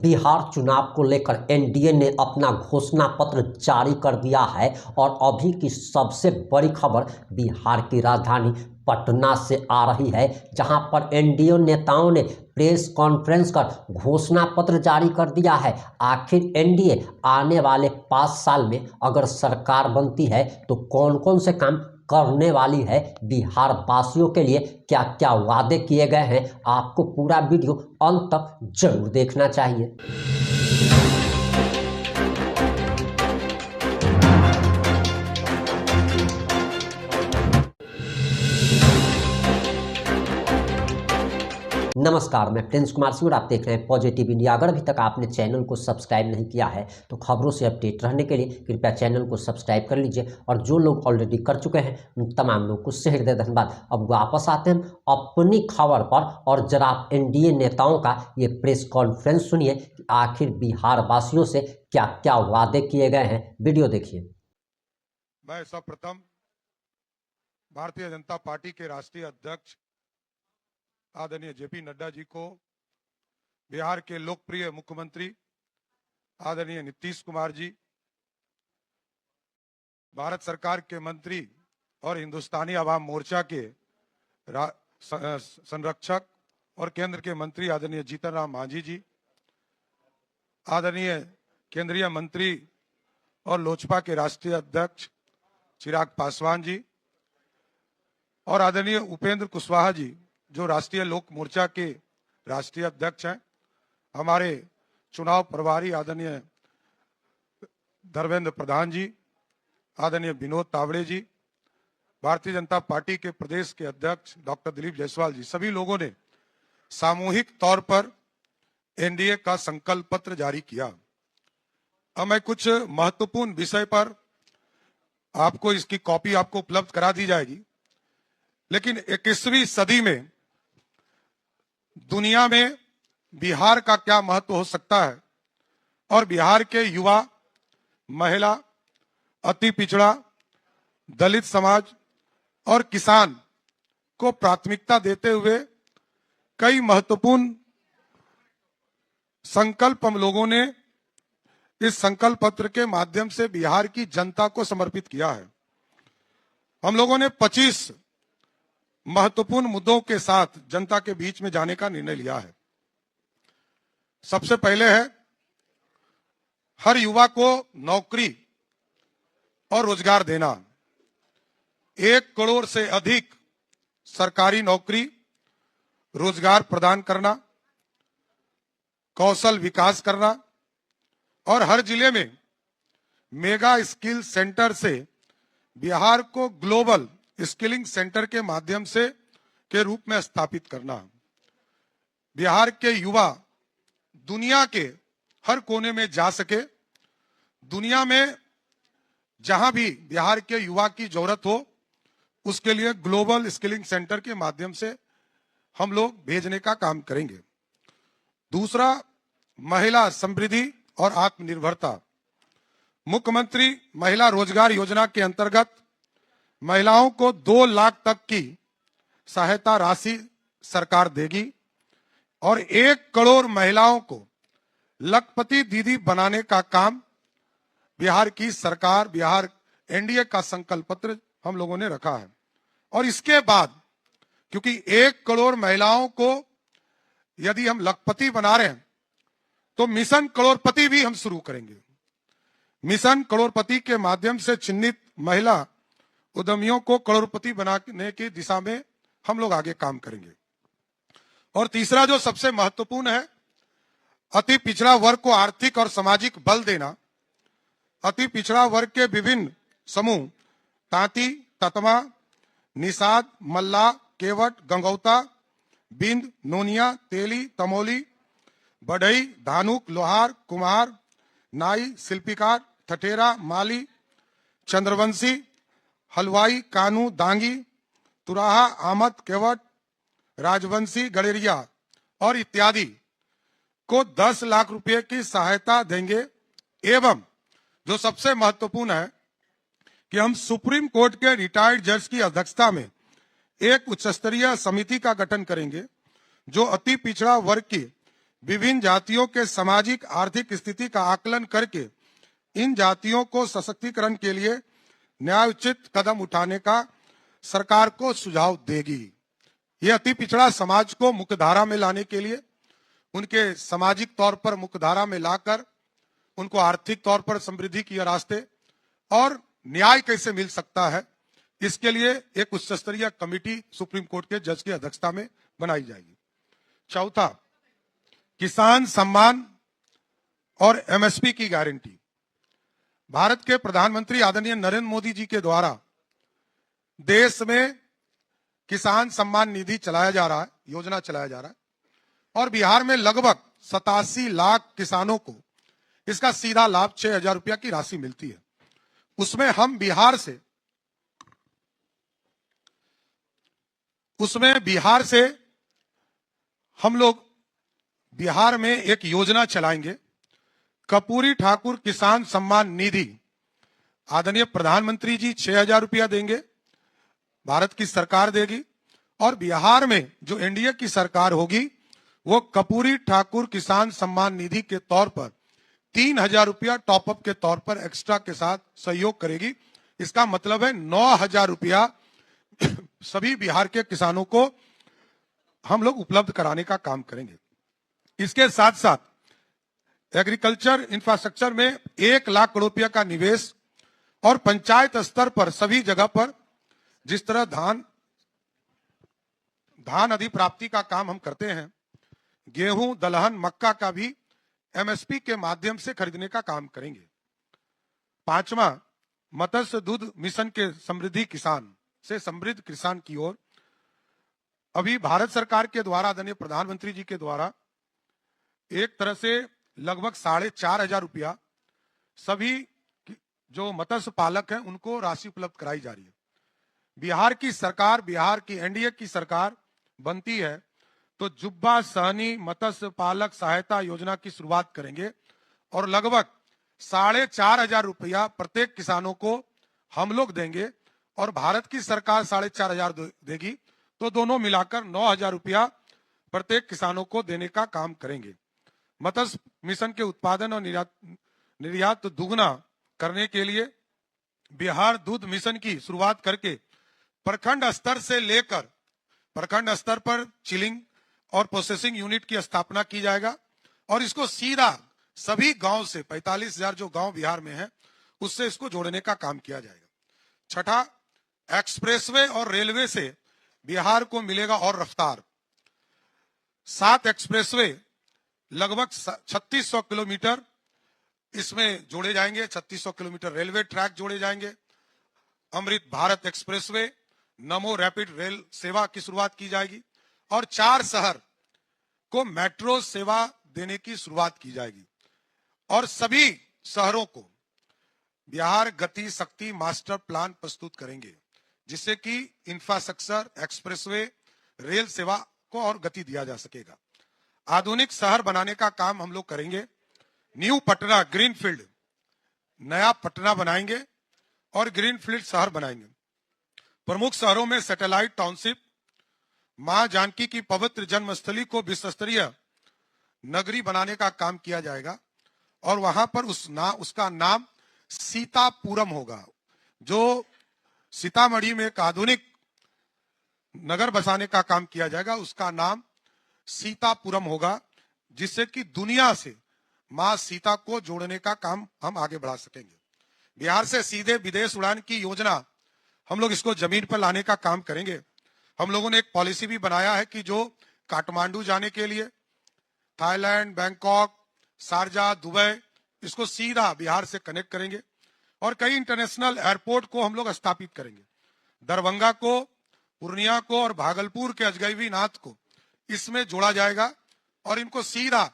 बिहार चुनाव को लेकर एनडीए ने अपना घोषणा पत्र जारी कर दिया है और अभी की सबसे बड़ी खबर बिहार की राजधानी पटना से आ रही है, जहां पर एनडीए नेताओं ने प्रेस कॉन्फ्रेंस कर घोषणा पत्र जारी कर दिया है। आखिर एनडीए आने वाले 5 साल में अगर सरकार बनती है तो कौन कौन से काम करने वाली है, बिहार वासियों के लिए क्या क्या वादे किए गए हैं, आपको पूरा वीडियो अंत तक जरूर देखना चाहिए। नमस्कार, मैं प्रिंस कुमार सिंह और आप देख रहे हैं पॉजिटिव इंडिया। अगर अभी तक आपने चैनल को सब्सक्राइब नहीं किया है तो खबरों से अपडेट रहने के लिए कृपया चैनल को सब्सक्राइब कर लीजिए, और जो लोग ऑलरेडी कर चुके हैं उन तमाम लोगों को हृदय धन्यवाद। अब वापस आते हैं अपनी खबर पर, और जरा आप एनडीए नेताओं का ये प्रेस कॉन्फ्रेंस सुनिए कि आखिर बिहार वासियों से क्या क्या वादे किए गए हैं। वीडियो देखिए। मैं सर्वप्रथम भारतीय जनता पार्टी के राष्ट्रीय अध्यक्ष आदरणीय जेपी नड्डा जी को, बिहार के लोकप्रिय मुख्यमंत्री आदरणीय नीतीश कुमार जी, भारत सरकार के मंत्री और हिंदुस्तानी आवाम मोर्चा के संरक्षक और केंद्र के मंत्री आदरणीय जीतन राम मांझी जी, आदरणीय केंद्रीय मंत्री और लोजपा के राष्ट्रीय अध्यक्ष चिराग पासवान जी, और आदरणीय उपेंद्र कुशवाहा जी जो राष्ट्रीय लोक मोर्चा के राष्ट्रीय अध्यक्ष हैं, हमारे चुनाव प्रभारी आदरणीय धर्मेंद्र प्रधान जी, आदरणीय विनोद तावड़े जी, भारतीय जनता पार्टी के प्रदेश के अध्यक्ष डॉक्टर दिलीप जायसवाल जी, सभी लोगों ने सामूहिक तौर पर एनडीए का संकल्प पत्र जारी किया। अब मैं कुछ महत्वपूर्ण विषय पर आपको इसकी कॉपी आपको उपलब्ध करा दी जाएगी, लेकिन 21वीं सदी में दुनिया में बिहार का क्या महत्व हो सकता है, और बिहार के युवा, महिला, अति पिछड़ा, दलित समाज और किसान को प्राथमिकता देते हुए कई महत्वपूर्ण संकल्प हम लोगों ने इस संकल्प पत्र के माध्यम से बिहार की जनता को समर्पित किया है। हम लोगों ने 25 महत्वपूर्ण मुद्दों के साथ जनता के बीच में जाने का निर्णय लिया है। सबसे पहले है, हर युवा को नौकरी और रोजगार देना। 1 करोड़ से अधिक सरकारी नौकरी, रोजगार प्रदान करना, कौशल विकास करना, और हर जिले में मेगा स्किल सेंटर से बिहार को ग्लोबल स्किलिंग सेंटर के माध्यम से के रूप में स्थापित करना। बिहार के युवा दुनिया के हर कोने में जा सके, दुनिया में जहां भी बिहार के युवा की जरूरत हो उसके लिए ग्लोबल स्किलिंग सेंटर के माध्यम से हम लोग भेजने का काम करेंगे। दूसरा, महिला समृद्धि और आत्मनिर्भरता। मुख्यमंत्री महिला रोजगार योजना के अंतर्गत महिलाओं को 2 लाख तक की सहायता राशि सरकार देगी, और 1 करोड़ महिलाओं को लखपति दीदी बनाने का काम बिहार की सरकार, बिहार एनडीए का संकल्प पत्र हम लोगों ने रखा है। और इसके बाद, क्योंकि 1 करोड़ महिलाओं को यदि हम लखपति बना रहे हैं तो मिशन करोड़पति भी हम शुरू करेंगे। मिशन करोड़पति के माध्यम से चिन्हित महिला उद्यमियों को करोड़पति बनाने की दिशा में हम लोग आगे काम करेंगे। और तीसरा जो सबसे महत्वपूर्ण है, अति पिछड़ा वर्ग को आर्थिक और सामाजिक बल देना। अति पिछड़ा वर्ग के विभिन्न समूह तांती, ततमा, निषाद, मल्ला, केवट, गंगौता, बिंद, नोनिया, तेली, तमोली, बढ़ई, धानुक, लोहार, कुम्हार, नाई, शिल्पीकार, ठठेरा, माली, चंद्रवंशी, हलवाई, कानू, दांगी, तुराहा, आमद, केवट, राजवंशी, गड़ेरिया और इत्यादि को 10 लाख रुपए की सहायता देंगे। एवं जो सबसे महत्वपूर्ण है कि हम सुप्रीम कोर्ट के रिटायर्ड जज की अध्यक्षता में एक उच्च स्तरीय समिति का गठन करेंगे जो अति पिछड़ा वर्ग की विभिन्न जातियों के सामाजिक आर्थिक स्थिति का आकलन करके इन जातियों को सशक्तिकरण के लिए न्यायोचित कदम उठाने का सरकार को सुझाव देगी। यह अति पिछड़ा समाज को मुख्यधारा में लाने के लिए, उनके सामाजिक तौर पर मुख्यधारा में लाकर उनको आर्थिक तौर पर समृद्धि की रास्ते और न्याय कैसे मिल सकता है, इसके लिए एक उच्च स्तरीय कमेटी सुप्रीम कोर्ट के जज की अध्यक्षता में बनाई जाएगी। चौथा, किसान सम्मान और एमएसपी की गारंटी। भारत के प्रधानमंत्री आदरणीय नरेंद्र मोदी जी के द्वारा देश में किसान सम्मान निधि चलाया जा रहा है, योजना चलाया जा रहा है, और बिहार में लगभग 87 लाख किसानों को इसका सीधा लाभ 6,000 रुपया की राशि मिलती है। उसमें बिहार से हम लोग बिहार में एक योजना चलाएंगे, कर्पूरी ठाकुर किसान सम्मान निधि। आदरणीय प्रधानमंत्री जी 6,000 रुपया देंगे, भारत की सरकार देगी, और बिहार में जो एनडीए की सरकार होगी वो कर्पूरी ठाकुर किसान सम्मान निधि के तौर पर 3,000 रुपया टॉपअप के तौर पर एक्स्ट्रा के साथ सहयोग करेगी। इसका मतलब है 9,000 रुपया सभी बिहार के किसानों को हम लोग उपलब्ध कराने का काम करेंगे। इसके साथ साथ एग्रीकल्चर इंफ्रास्ट्रक्चर में 1 लाख करोड़ रुपया का निवेश, और पंचायत स्तर पर सभी जगह पर जिस तरह धान अधिप्राप्ति का काम हम करते हैं, गेहूं, दलहन, मक्का का भी एमएसपी के माध्यम से खरीदने का काम करेंगे। पांचवा, मत्स्य दूध मिशन के समृद्धि किसान से समृद्ध किसान की ओर अभी भारत सरकार के द्वारा, आदरणीय प्रधानमंत्री जी के द्वारा एक तरह से लगभग 4,500 रुपया सभी जो मत्स्य पालक हैं उनको राशि उपलब्ध कराई जा रही है। बिहार की सरकार, बिहार की एनडीए की सरकार बनती है तो जुब्बा सहनी मत्स्य पालक सहायता योजना की शुरुआत करेंगे, और लगभग 4,500 रुपया प्रत्येक किसानों को हम लोग देंगे, और भारत की सरकार 4,500 देगी, तो दोनों मिलाकर 9,000 रुपया प्रत्येक किसानों को देने का काम करेंगे। मत्स्य मिशन के उत्पादन और निर्यात दुगना करने के लिए बिहार दूध मिशन की शुरुआत करके प्रखंड स्तर से लेकर प्रखंड स्तर पर चिलिंग और प्रोसेसिंग यूनिट की स्थापना की जाएगा, और इसको सीधा सभी गांव से 45,000 जो गांव बिहार में है उससे इसको जोड़ने का काम किया जाएगा। छठा, एक्सप्रेसवे और रेलवे से बिहार को मिलेगा और रफ्तार। 7 एक्सप्रेसवे लगभग 3600 किलोमीटर इसमें जोड़े जाएंगे, 3600 किलोमीटर रेलवे ट्रैक जोड़े जाएंगे। अमृत भारत एक्सप्रेसवे, नमो रैपिड रेल सेवा की शुरुआत की जाएगी, और 4 शहर को मेट्रो सेवा देने की शुरुआत की जाएगी, और सभी शहरों को बिहार गति शक्ति मास्टर प्लान प्रस्तुत करेंगे, जिससे कि इंफ्रास्ट्रक्चर, एक्सप्रेसवे, रेल सेवा को और गति दिया जा सकेगा। आधुनिक शहर बनाने का काम हम लोग करेंगे। न्यू पटना, ग्रीनफील्ड, नया पटना बनाएंगे और ग्रीनफील्ड शहर बनाएंगे। प्रमुख शहरों में सैटेलाइट टाउनशिप, मां जानकी की पवित्र जन्मस्थली को विश्व स्तरीय नगरी बनाने का काम किया जाएगा, और वहां पर उसका नाम सीतापुरम होगा। जो सीतामढ़ी में एक आधुनिक नगर बसाने का काम किया जाएगा, उसका नाम सीतापुरम होगा, जिससे कि दुनिया से मां सीता को जोड़ने का काम हम आगे बढ़ा सकेंगे। बिहार से सीधे विदेश उड़ान की योजना हम लोग इसको जमीन पर लाने का काम करेंगे। हम लोगों ने एक पॉलिसी भी बनाया है कि जो काठमांडू जाने के लिए थाईलैंड, बैंकॉक, शारजा, दुबई, इसको सीधा बिहार से कनेक्ट करेंगे, और कई इंटरनेशनल एयरपोर्ट को हम लोग स्थापित करेंगे। दरभंगा को, पूर्णिया को और भागलपुर के अजगैबी नाथ को इसमें जोड़ा जाएगा, और इनको सीधा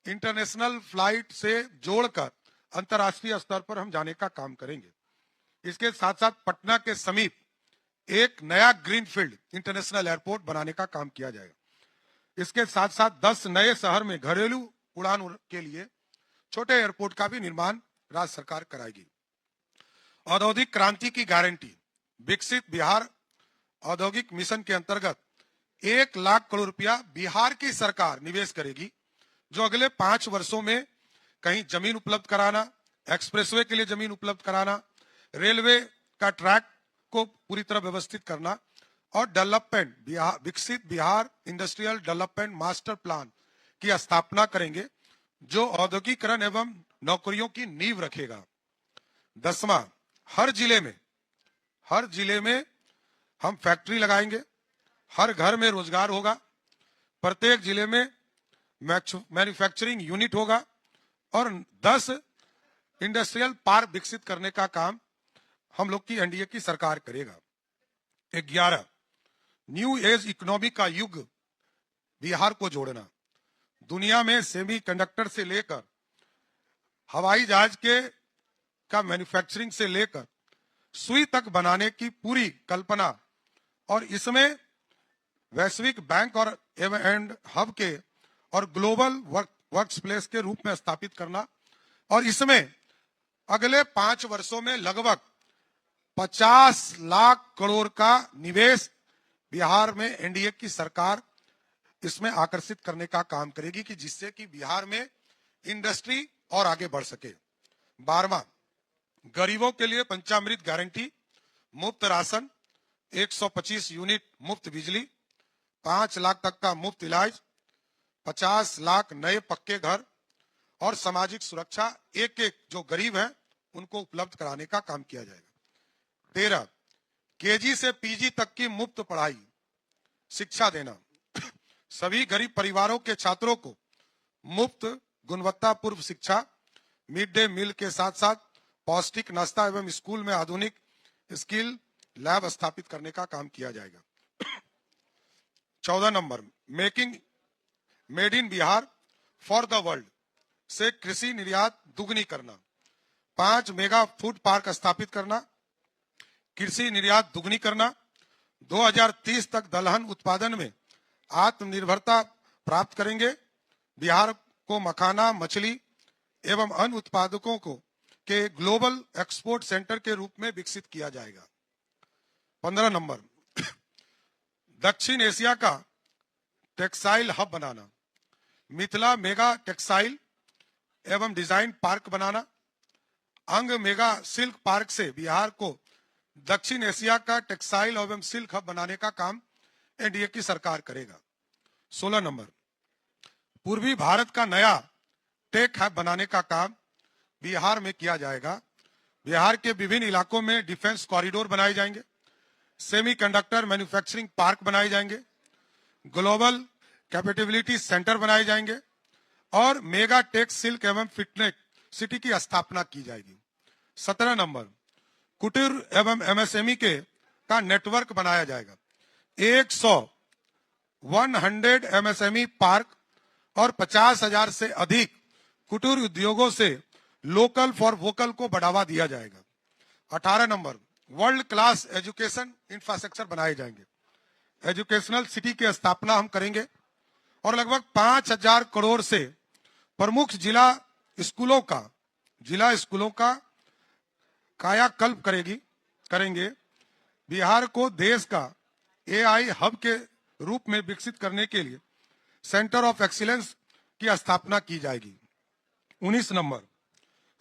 इंटरनेशनल फ्लाइट से जोड़कर अंतर्राष्ट्रीय स्तर पर हम जाने का काम करेंगे। इसके साथ साथ पटना के समीप एक नया ग्रीनफील्ड इंटरनेशनल एयरपोर्ट बनाने का काम किया जाएगा। इसके साथ साथ 10 नए शहर में घरेलू उड़ान के लिए छोटे एयरपोर्ट का भी निर्माण राज्य सरकार कराएगी। औद्योगिक क्रांति की गारंटी, विकसित बिहार औद्योगिक मिशन के अंतर्गत 1 लाख करोड़ रुपया बिहार की सरकार निवेश करेगी, जो अगले 5 वर्षों में कहीं जमीन उपलब्ध कराना, एक्सप्रेसवे के लिए जमीन उपलब्ध कराना, रेलवे का ट्रैक को पूरी तरह व्यवस्थित करना और डेवलपमेंट विकसित Bihar industrial development master plan की स्थापना करेंगे, जो औद्योगिकरण एवं नौकरियों की नींव रखेगा। 10वां, हर जिले में हम फैक्ट्री लगाएंगे, हर घर में रोजगार होगा, प्रत्येक जिले में मैन्युफैक्चरिंग यूनिट होगा और 10 इंडस्ट्रियल पार्क विकसित करने का काम हम लोग की एनडीए की सरकार करेगा। 11, न्यू एज इकोनॉमी का युग बिहार को जोड़ना। दुनिया में सेमीकंडक्टर से लेकर हवाई जहाज का मैन्युफैक्चरिंग से लेकर सुई तक बनाने की पूरी कल्पना और इसमें वैश्विक बैंक और एंड हब के और ग्लोबल वर्क प्लेस के रूप में स्थापित करना और इसमें अगले 5 वर्षों में लगभग 50 लाख करोड़ का निवेश बिहार में एनडीए की सरकार इसमें आकर्षित करने का काम करेगी कि जिससे कि बिहार में इंडस्ट्री और आगे बढ़ सके। 12वां, गरीबों के लिए पंचामृत गारंटी, मुफ्त राशन, 125 यूनिट मुफ्त बिजली, 5 लाख तक का मुफ्त इलाज, 50 लाख नए पक्के घर और सामाजिक सुरक्षा एक जो गरीब हैं उनको उपलब्ध कराने का काम किया जाएगा। 13, केजी से पीजी तक की मुफ्त पढ़ाई शिक्षा देना, सभी गरीब परिवारों के छात्रों को मुफ्त गुणवत्तापूर्ण शिक्षा, मिड डे मील के साथ साथ पौष्टिक नाश्ता एवं स्कूल में आधुनिक स्किल लैब स्थापित करने का काम किया जाएगा। 14 number, made in Bihar for the world से कृषि निर्यात दुगनी करना, 5 मेगा फूड पार्क स्थापित करना, कृषि निर्यात दुगनी करना, 2030 तक दलहन उत्पादन में आत्मनिर्भरता प्राप्त करेंगे। बिहार को मखाना, मछली एवं अन्य उत्पादकों को के ग्लोबल एक्सपोर्ट सेंटर के रूप में विकसित किया जाएगा। 15 नंबर, दक्षिण एशिया का टेक्सटाइल हब बनाना, मिथिला मेगा टेक्सटाइल एवं डिजाइन पार्क बनाना, अंग मेगा सिल्क पार्क से बिहार को दक्षिण एशिया का टेक्सटाइल एवं सिल्क हब बनाने का काम एनडीए की सरकार करेगा। 16 नंबर, पूर्वी भारत का नया टेक हब बनाने का काम बिहार में किया जाएगा। बिहार के विभिन्न इलाकों में डिफेंस कॉरिडोर बनाए जाएंगे, सेमीकंडक्टर मैन्युफैक्चरिंग पार्क बनाए जाएंगे, ग्लोबल कैपेबिलिटी सेंटर बनाए जाएंगे और मेगा टेक सिल्क एवं फिटनेस सिटी की स्थापना की जाएगी। 17 नंबर, कुटीर एवं एमएसएमई का नेटवर्क बनाया जाएगा। 100 एमएसएमई पार्क और 50,000 से अधिक कुटीर उद्योगों से लोकल फॉर वोकल को बढ़ावा दिया जाएगा। 18 number, world class education infrastructure बनाए जाएंगे, एजुकेशनल सिटी की स्थापना हम करेंगे और लगभग 5,000 करोड़ से प्रमुख जिला स्कूलों का कायाकल्प करेंगे। बिहार को देश का एआई हब के रूप में विकसित करने के लिए सेंटर ऑफ एक्सीलेंस की स्थापना की जाएगी। 19 नंबर,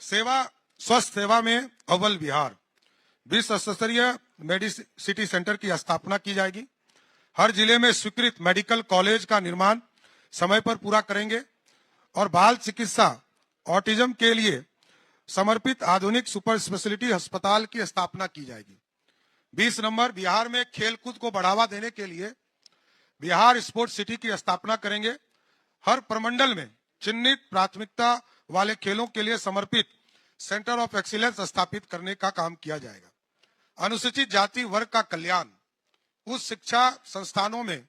स्वास्थ्य सेवा में अव्वल बिहार, विश्व स्तरीय मेडिसिटी सेंटर की स्थापना की जाएगी। हर जिले में स्वीकृत मेडिकल कॉलेज का निर्माण समय पर पूरा करेंगे और बाल चिकित्सा, ऑटिज्म के लिए समर्पित आधुनिक सुपर स्पेशलिटी अस्पताल की स्थापना की जाएगी। 20 नंबर, बिहार में खेलकूद को बढ़ावा देने के लिए बिहार स्पोर्ट्स सिटी की स्थापना करेंगे। हर प्रमंडल में चिन्हित प्राथमिकता वाले खेलों के लिए समर्पित सेंटर ऑफ एक्सीलेंस स्थापित करने का काम किया जाएगा। अनुसूचित जाति वर्ग का कल्याण, उच्च शिक्षा संस्थानों में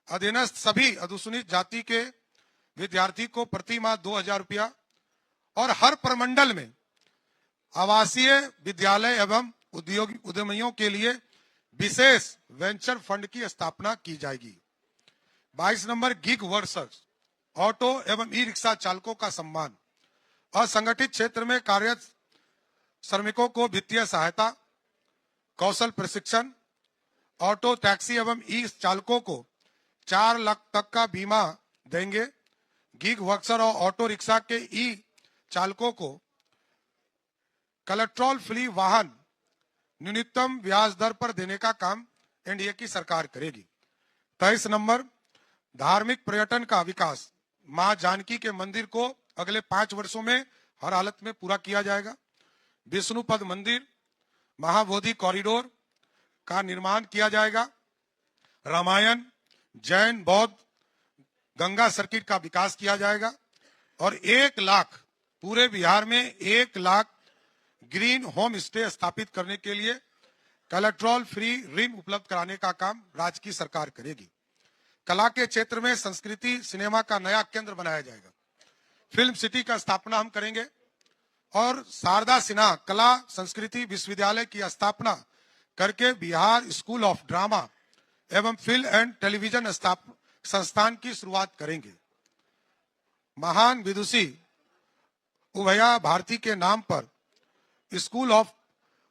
अधीनस्थ सभी अनुसूचित जाति के विद्यार्थी को प्रति माह 2,000 रुपया और हर प्रमंडल में आवासीय विद्यालय एवं उद्यमियों के लिए विशेष वेंचर फंड की स्थापना की जाएगी। 22 नंबर, गिग वर्कर्स, ऑटो एवं ई रिक्शा चालकों का सम्मान, असंगठित क्षेत्र में कार्यरत श्रमिकों को वित्तीय सहायता, कौशल प्रशिक्षण, ऑटो टैक्सी एवं ई चालकों को 4 लाख तक का बीमा देंगे। गीग वर्कर और ऑटो रिक्शा के ई चालकों को कोलेट्रॉल फ्री वाहन न्यूनतम ब्याज दर पर देने का काम एनडीए की सरकार करेगी। 23 नंबर, धार्मिक पर्यटन का विकास। मां जानकी के मंदिर को अगले 5 वर्षों में हर हालत में पूरा किया जाएगा। विष्णुपद मंदिर, महाबोधि कॉरिडोर का निर्माण किया जाएगा। रामायण, जैन, बौद्ध, गंगा सर्किट का विकास किया जाएगा और 1 लाख पूरे बिहार में 1 लाख ग्रीन होम स्टे स्थापित करने के लिए कोलेट्रॉल फ्री ऋण उपलब्ध कराने का काम राज्य की सरकार करेगी। कला के क्षेत्र में संस्कृति सिनेमा का नया केंद्र बनाया जाएगा। फिल्म सिटी का स्थापना हम करेंगे और शारदा सिन्हा कला संस्कृति विश्वविद्यालय की स्थापना करके बिहार स्कूल ऑफ ड्रामा एवं फिल्म एंड टेलीविजन संस्थान की शुरुआत करेंगे। महान विदुषी उभया भारती के नाम पर स्कूल ऑफ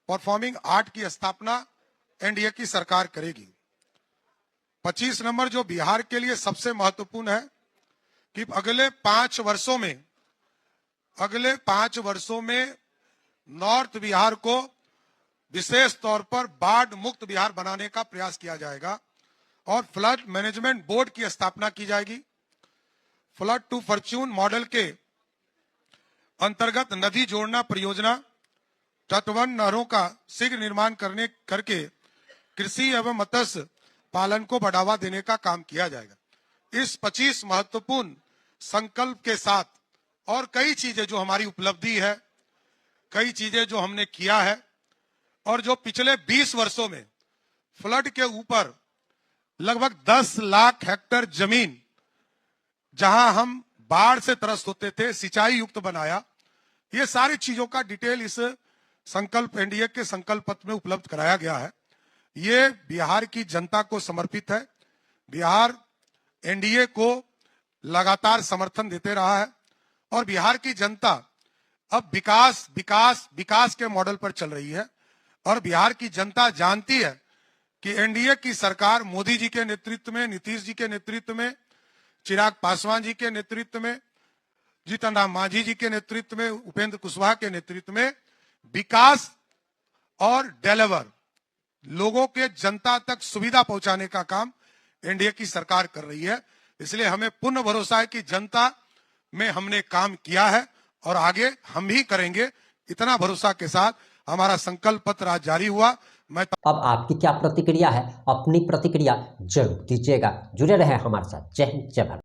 परफॉर्मिंग आर्ट की स्थापना एनडीए की सरकार करेगी। 25 नंबर जो बिहार के लिए सबसे महत्वपूर्ण है कि अगले 5 वर्षों में नॉर्थ बिहार को विशेष तौर पर बाढ़ मुक्त बिहार बनाने का प्रयास किया जाएगा और फ्लड मैनेजमेंट बोर्ड की स्थापना की जाएगी। फ्लड टू फॉर्च्यून मॉडल के अंतर्गत नदी जोड़ना परियोजना, तटवर्ती नहरों का शीघ्र निर्माण करके कृषि एवं मत्स्य पालन को बढ़ावा देने का काम किया जाएगा। इस 25 महत्वपूर्ण संकल्प के साथ और कई चीजें जो हमारी उपलब्धि है, कई चीजें जो हमने किया है और जो पिछले 20 वर्षों में फ्लड के ऊपर लगभग 10 लाख हेक्टेयर जमीन जहां हम बाढ़ से त्रस्त होते थे सिंचाई युक्त बनाया। ये सारी चीजों का डिटेल इस संकल्प एनडीए के संकल्प पत्र में उपलब्ध कराया गया है। ये बिहार की जनता को समर्पित है। बिहार एनडीए को लगातार समर्थन देते रहा है और बिहार की जनता अब विकास के मॉडल पर चल रही है और बिहार की जनता जानती है कि एनडीए की सरकार मोदी जी के नेतृत्व में, नीतीश जी के नेतृत्व में, चिराग पासवान जी के नेतृत्व में, जीतन राम मांझी जी के नेतृत्व में, उपेंद्र कुशवाहा के नेतृत्व में विकास और डिलीवर लोगों के जनता तक सुविधा पहुंचाने का काम एनडीए की सरकार कर रही है। इसलिए हमें पूर्ण भरोसा है कि जनता में हमने काम किया है और आगे हम भी करेंगे। इतना भरोसा के साथ हमारा संकल्प पत्र आज जारी हुआ। अब आपकी क्या प्रतिक्रिया है? अपनी प्रतिक्रिया जरूर दीजिएगा। जुड़े रहे हमारे साथ। जय हिंद, जय भारत।